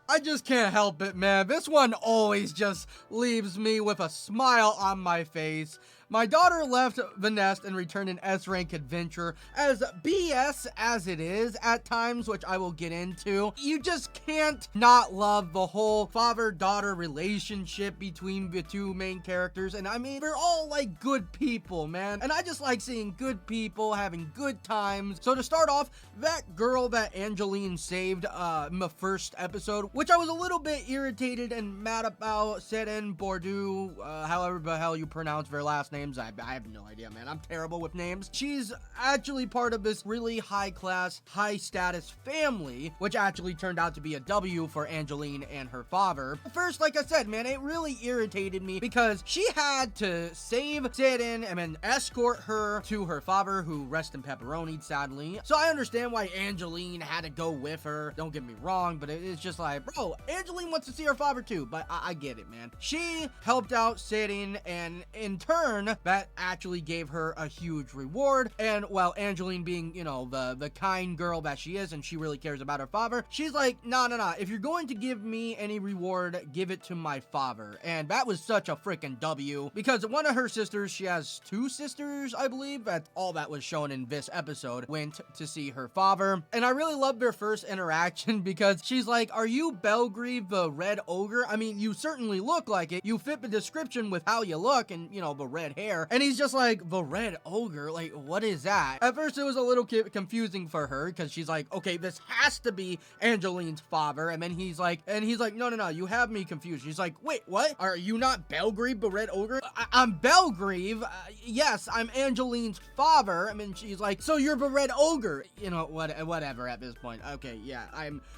I just can't help it, man. This one always just leaves me with a smile on my face. My daughter left the nest and returned an S-rank adventure, as BS as it is at times, which I will get into. You just can't not love the whole father-daughter relationship between the two main characters. And I mean, they're all like good people, man. And I just like seeing good people having good times. So to start off, that girl that Angeline saved in the first episode, which I was a little bit irritated and mad about, Seren Bordeaux, however the hell you pronounce their last name. I have no idea, man. I'm terrible with names. She's actually part of this really high-class, high-status family, which actually turned out to be a W for Angeline and her father. First, like I said, man, it really irritated me because she had to save Seren and then escort her to her father, who rests in pepperoni, sadly. So I understand why Angeline had to go with her. Don't get me wrong, but it's just like, bro, Angeline wants to see her father too, but I get it, man. She helped out Seren, and in turn, that actually gave her a huge reward. And while Angeline being, you know, the kind girl that she is, and she really cares about her father, she's like, nah, if you're going to give me any reward, give it to my father. And that was such a freaking W, because one of her sisters, she has two sisters, I believe, that's all that was shown in this episode, went to see her father. And I really loved their first interaction because she's like, are you Belgrieve the Red Ogre? I mean, you certainly look like it. You fit the description with how you look and, you know, the red hair. And he's just like, the Red Ogre? Like, what is that? At first, it was a little confusing for her because she's like, okay, this has to be Angeline's father. And then he's like, no, you have me confused. She's like, wait, what? Are you not Belgrieve the Red Ogre? I'm Belgrieve. Yes, I'm Angeline's father. I mean, she's like, so you're the Red Ogre. You know, whatever at this point. Okay, yeah,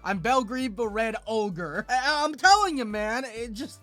I'm Belgrieve the Red Ogre. I'm telling you, man, it just,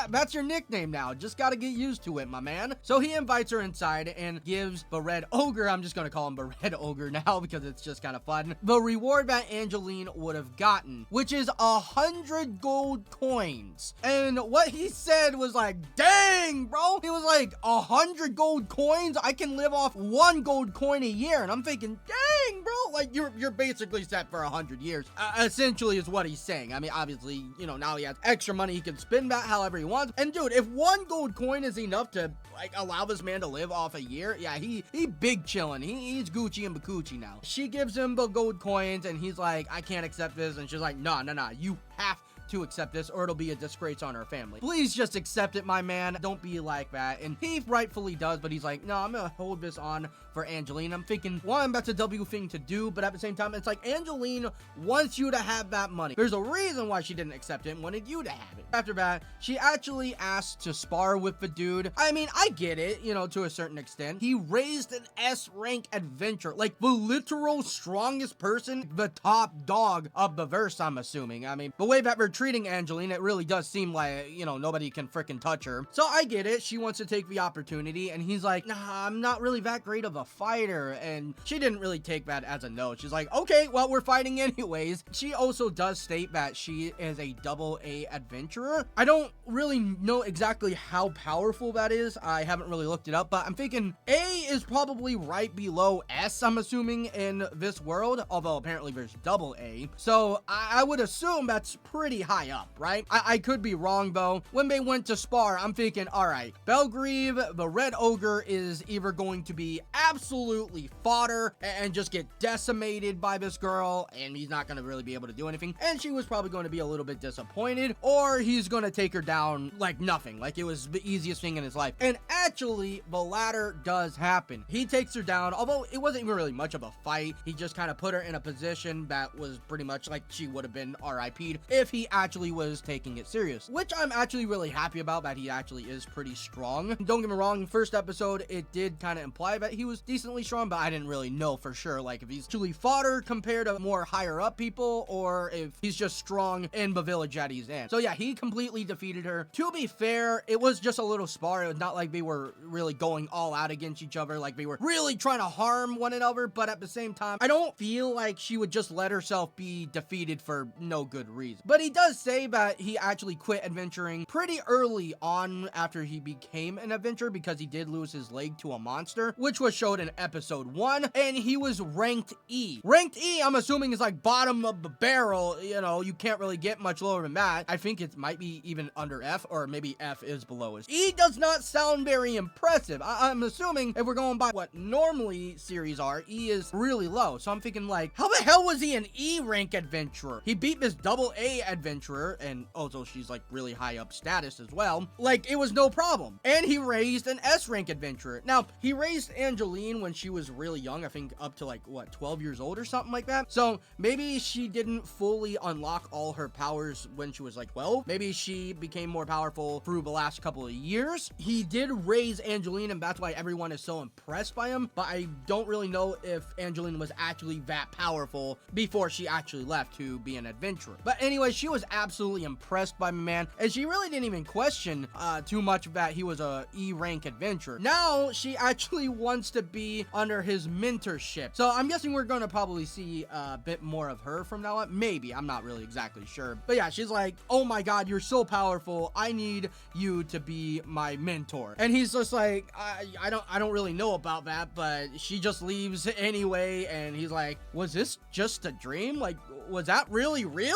that's your nickname now. Just gotta get used to it, my man. So he invites her inside and gives the Red Ogre, I'm just gonna call him the Red Ogre now because it's just kind of fun, the reward that Angeline would have gotten, which is 100 gold coins. And what he said was like, dang, bro. He was like, 100 gold coins? I can live off 1 gold coin a year. And I'm thinking, dang, bro, like you're basically set for 100 years. Essentially is what he's saying. I mean, obviously, you know, now he has extra money. He can spend that however he wants. And dude, if 1 gold coin is enough to like allow this man to live off a year, yeah, he big chillin'. He's Gucci and Bakuchi now. She gives him the gold coins and he's like, I can't accept this. And she's like, no, you have to accept this or it'll be a disgrace on our family. Please just accept it, my man. Don't be like that. And he rightfully does, but he's like, no, I'm gonna hold this on for Angeline. I'm thinking, one, that's a W thing to do, but at the same time, it's like Angeline wants you to have that money. There's a reason why she didn't accept it and wanted you to have it. After that, she actually asked to spar with the dude. I mean, I get it, you know, to a certain extent. He raised an S-rank adventure, like the literal strongest person, the top dog of the verse, I'm assuming. I mean, the way that we're treating Angeline, it really does seem like, you know, nobody can freaking touch her. So I get it. She wants to take the opportunity, and he's like, nah, I'm not really that great of a fighter. And she didn't really take that as a no. She's like, okay, well, we're fighting anyways. She also does state that she is a AA adventurer. I don't really know exactly how powerful that is. I haven't really looked it up, but I'm thinking A is probably right below S, I'm assuming, in this world, although apparently there's AA. So I would assume that's pretty high up, right? I could be wrong, though. When they went to spar, I'm thinking, all right, Belgrieve, the Red Ogre, is either going to be absolutely fodder and just get decimated by this girl, and he's not going to really be able to do anything, and she was probably going to be a little bit disappointed, or he's going to take her down like nothing, like it was the easiest thing in his life. And actually, the latter does happen. He takes her down, although it wasn't even really much of a fight. He just kind of put her in a position that was pretty much like she would have been RIP'd if he actually was taking it serious, which I'm actually really happy about, that he actually is pretty strong. Don't get me wrong, first episode, it did kind of imply that he was decently strong, but I didn't really know for sure, like if he's truly fodder compared to more higher up people, or if he's just strong in the village that he's in. So yeah, he completely defeated her. To be fair, it was just a little spar. It was not like they were really going all out against each other, like they were really trying to harm one another, but at the same time, I don't feel like she would just let herself be defeated for no good reason. But he does does say that he actually quit adventuring pretty early on after he became an adventurer because he did lose his leg to a monster, which was showed in episode 1, and he was ranked E. Ranked E, I'm assuming, is like bottom of the barrel. You know, you can't really get much lower than that. I think it might be even under F, or maybe F is below us. E does not sound very impressive. I'm assuming if we're going by what normally series are, E is really low. So I'm thinking like, how the hell was he an E rank adventurer? He beat this double A adventurer, and also she's like really high up status as well. Like, it was no problem. And he raised an S rank adventurer. Now, he raised Angeline when she was really young, I think up to like, what, 12 years old or something like that. So maybe she didn't fully unlock all her powers when she was like 12. Maybe she became more powerful through the last couple of years. He did raise Angeline, and that's why everyone is so impressed by him, but I don't really know if Angeline was actually that powerful before she actually left to be an adventurer. But anyway, she was absolutely impressed by my man, and she really didn't even question too much that he was a E rank adventurer. Now she actually wants to be under his mentorship, so I'm guessing we're gonna probably see a bit more of her from now on. Maybe, I'm not really exactly sure, but yeah, she's like, oh my god, you're so powerful, I need you to be my mentor. And he's just like, I don't really know about that, but she just leaves anyway. And he's like, was this just a dream? Like, was that really real?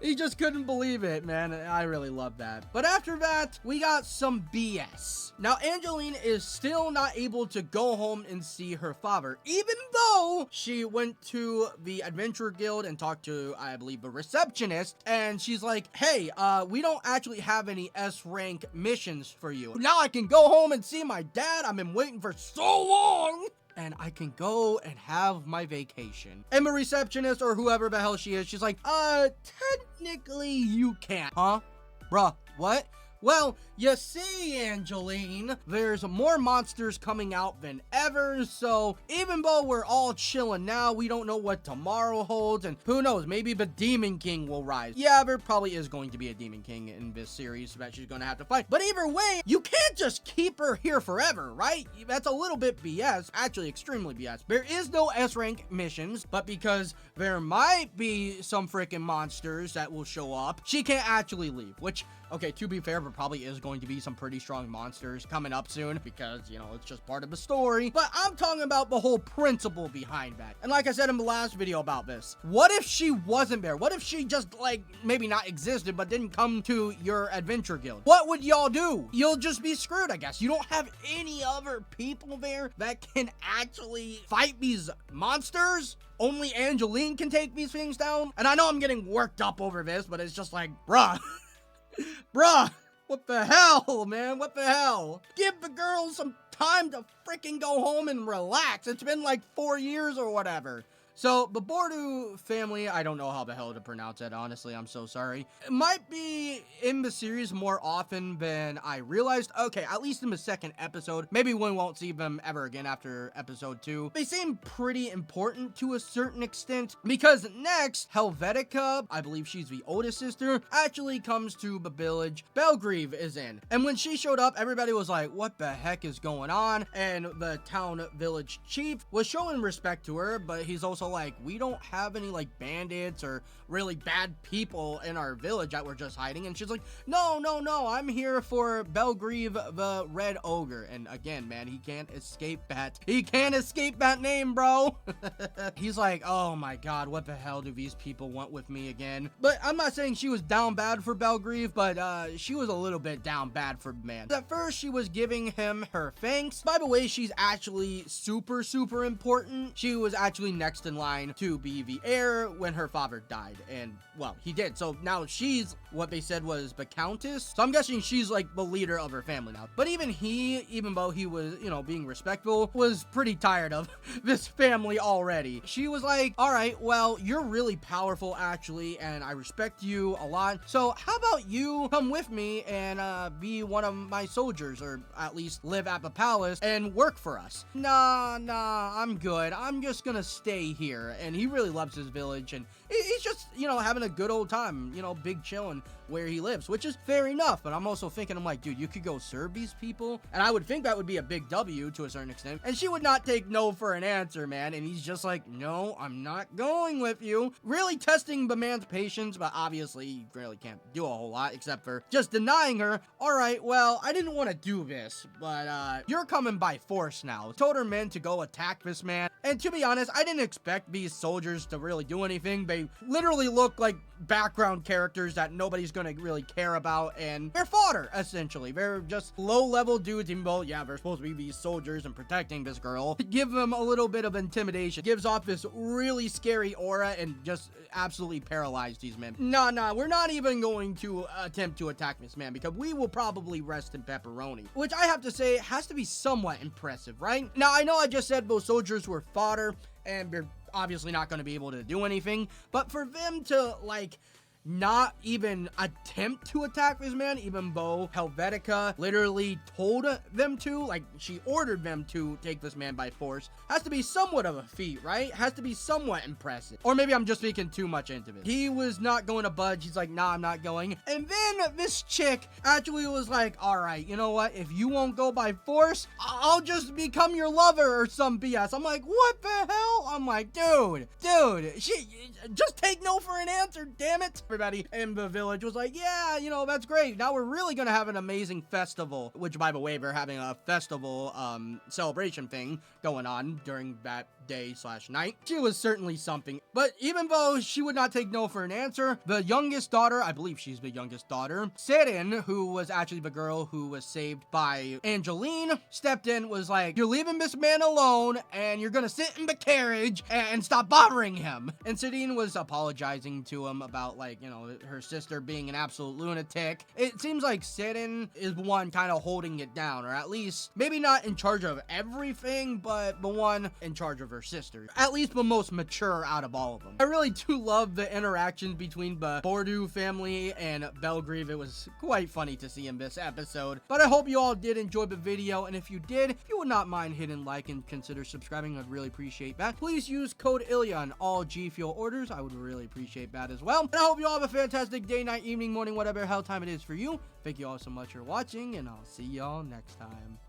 He just couldn't believe it, man. I really love that. But after that, we got some BS. Now, Angeline is still not able to go home and see her father, even though she went to the Adventure Guild and talked to, I believe, the receptionist. And she's like, hey, we don't actually have any S rank missions for you. Now I can go home and see my dad. I've been waiting for so long. And I can go and have my vacation. And the receptionist, or whoever the hell she is, she's like, technically you can't. Huh? Bruh, what? Well, you see, Angeline, there's more monsters coming out than ever, so even though we're all chilling now, we don't know what tomorrow holds, and who knows, maybe the Demon King will rise. Yeah, there probably is going to be a Demon King in this series that she's going to have to fight, but either way, you can't just keep her here forever, right? That's a little bit BS, actually extremely BS. There is no S-rank missions, but because there might be some freaking monsters that will show up, she can't actually leave, which, okay, to be fair, there probably is going to be some pretty strong monsters coming up soon because, you know, it's just part of the story. But I'm talking about the whole principle behind that. And like I said in the last video about this, what if she wasn't there? What if she just, like, maybe not existed, but didn't come to your adventure guild? What would y'all do? You'll just be screwed, I guess. You don't have any other people there that can actually fight these monsters? Only Angeline can take these things down? And I know I'm getting worked up over this, but it's just like, bruh. Bruh, what the hell, man? What the hell? Give the girls some time to freaking go home and relax. It's been like 4 years or whatever. So, the Bordu family, I don't know how the hell to pronounce it, honestly, I'm so sorry. It might be in the series more often than I realized. Okay, at least in the second episode. Maybe we won't see them ever again after episode 2. They seem pretty important to a certain extent, because next, Helvetica, I believe she's the oldest sister, actually comes to the village Belgrieve is in. And when she showed up, everybody was like, what the heck is going on? And the town village chief was showing respect to her, but he's also like, we don't have any like bandits or really bad people in our village that we're just hiding. And she's like, no, I'm here for Belgrieve the Red Ogre. And again, man, he can't escape that name, bro. He's like, oh my god, what the hell do these people want with me again? But I'm not saying she was down bad for Belgrieve, but she was a little bit down bad for man. At first, she was giving him her thanks. By the way, she's actually super important. She was actually next in line to be the heir when her father died, and well, he did. So now she's what they said was the countess, so I'm guessing she's like the leader of her family now. But even though he was, you know, being respectful, was pretty tired of this family already. She was like, all right, well, you're really powerful actually, and I respect you a lot, so how about you come with me and be one of my soldiers, or at least live at the palace and work for us? Nah, I'm good, I'm just gonna stay here. And he really loves his village, and he's just, you know, having a good old time, you know, big chilling where he lives, which is fair enough. But I'm also thinking, I'm like, dude, you could go serve these people. And I would think that would be a big W to a certain extent. And she would not take no for an answer, man. And he's just like, no, I'm not going with you. Really testing the man's patience, but obviously he really can't do a whole lot except for just denying her. All right, well, I didn't want to do this, but you're coming by force now. Told her men to go attack this man. And to be honest, I didn't expect these soldiers to really do anything. They literally look like background characters that nobody's gonna really care about, and they're fodder, essentially. They're just low-level dudes, even though, yeah, they're supposed to be these soldiers and protecting this girl. Give them a little bit of intimidation. Gives off this really scary aura and just absolutely paralyze these men. Nah, we're not even going to attempt to attack this man because we will probably rest in pepperoni, which I have to say has to be somewhat impressive, right? Now, I know I just said those soldiers were fodder and they're obviously not going to be able to do anything, but for them to, like, not even attempt to attack this man, even though Helvetica literally told them to, like, she ordered them to take this man by force, has to be somewhat of a feat, right? Has to be somewhat impressive. Or maybe I'm just thinking too much into it. He was not going to budge. He's like, nah, I'm not going. And then this chick actually was like, all right, you know what? If you won't go by force, I'll just become your lover or some BS. I'm like, what the hell? I'm like, dude, she just take no for an answer, damn it. Everybody in the village was like, yeah, you know, that's great. Now we're really gonna have an amazing festival, which, by the way, we're having a festival celebration thing going on during that day/night. She was certainly something. But even though she would not take no for an answer, the youngest daughter, I believe she's the youngest daughter, Serin, who was actually the girl who was saved by Angeline, stepped in, was like, you're leaving this man alone and you're gonna sit in the carriage and stop bothering him. And Serin was apologizing to him about, like, you know, her sister being an absolute lunatic. It seems like Serin is the one kind of holding it down, or at least maybe not in charge of everything, but the one in charge of her sister. At least the most mature out of all of them. I really do love the interactions between the Bordeaux family and Belgrave. It was quite funny to see in this episode. But I hope you all did enjoy the video, and if you did, if you would not mind hitting like and consider subscribing, I'd really appreciate that. Please use code Illya on all G Fuel orders. I would really appreciate that as well. And I hope you all have a fantastic day, night, evening, morning, whatever hell time it is for you. Thank you all so much for watching, and I'll see y'all next time.